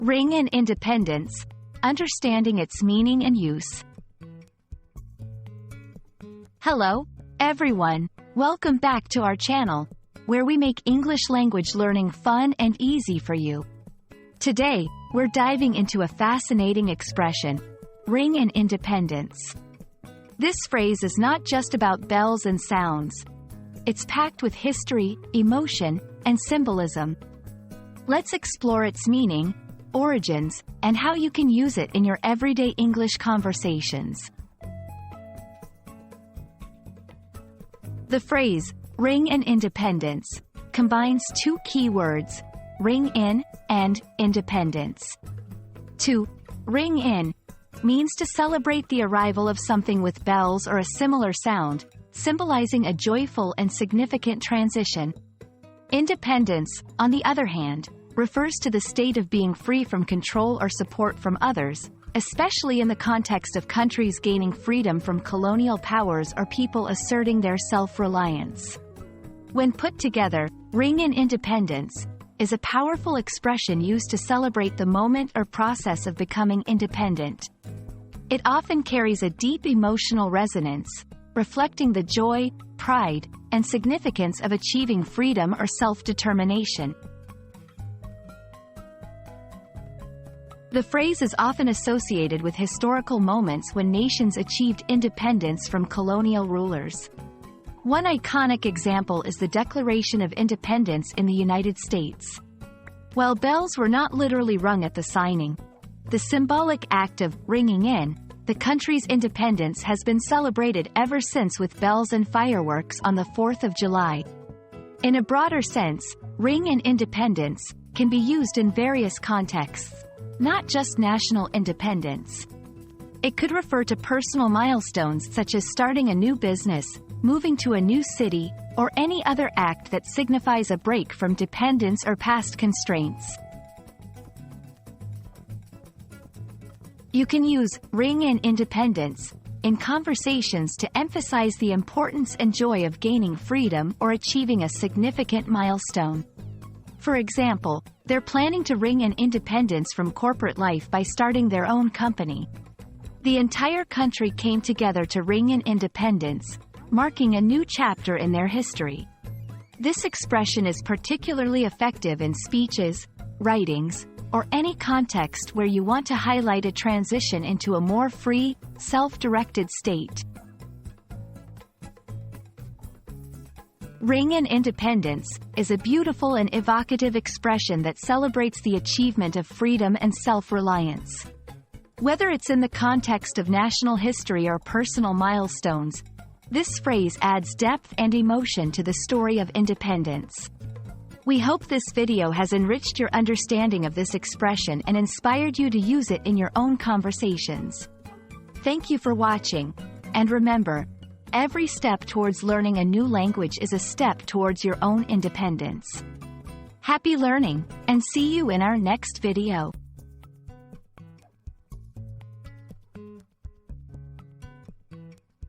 Ring and independence, understanding its meaning and use. Hello, everyone. Welcome back to our channel, where we make English language learning fun and easy for you. Today, we're diving into a fascinating expression, ring and independence. This phrase is not just about bells and sounds. It's packed with history, emotion, and symbolism. Let's explore its meaning, origins, and how you can use it in your everyday English conversations. The phrase, ring and independence, combines two key words, ring in and independence. To ring in means to celebrate the arrival of something with bells or a similar sound, symbolizing a joyful and significant transition. Independence, on the other hand, refers to the state of being free from control or support from others, especially in the context of countries gaining freedom from colonial powers or people asserting their self-reliance. When put together, ring and independence is a powerful expression used to celebrate the moment or process of becoming independent. It often carries a deep emotional resonance, reflecting the joy, pride, and significance of achieving freedom or self-determination. The phrase is often associated with historical moments when nations achieved independence from colonial rulers. One iconic example is the Declaration of Independence in the United States. While bells were not literally rung at the signing, the symbolic act of ringing in the country's independence has been celebrated ever since with bells and fireworks on the 4th of July. In a broader sense, ring and independence can be used in various contexts, not just national independence. It could refer to personal milestones such as starting a new business, moving to a new city, or any other act that signifies a break from dependence or past constraints. You can use ring and independence in conversations to emphasize the importance and joy of gaining freedom or achieving a significant milestone. For example, they're planning to ring in independence from corporate life by starting their own company. The entire country came together to ring in independence, marking a new chapter in their history. This expression is particularly effective in speeches, writings, or any context where you want to highlight a transition into a more free, self-directed state. Ring and independence is a beautiful and evocative expression that celebrates the achievement of freedom and self-reliance. Whether it's in the context of national history or personal milestones, this phrase adds depth and emotion to the story of independence. We hope this video has enriched your understanding of this expression and inspired you to use it in your own conversations. Thank you for watching, and remember, every step towards learning a new language is a step towards your own independence. Happy learning, and see you in our next video.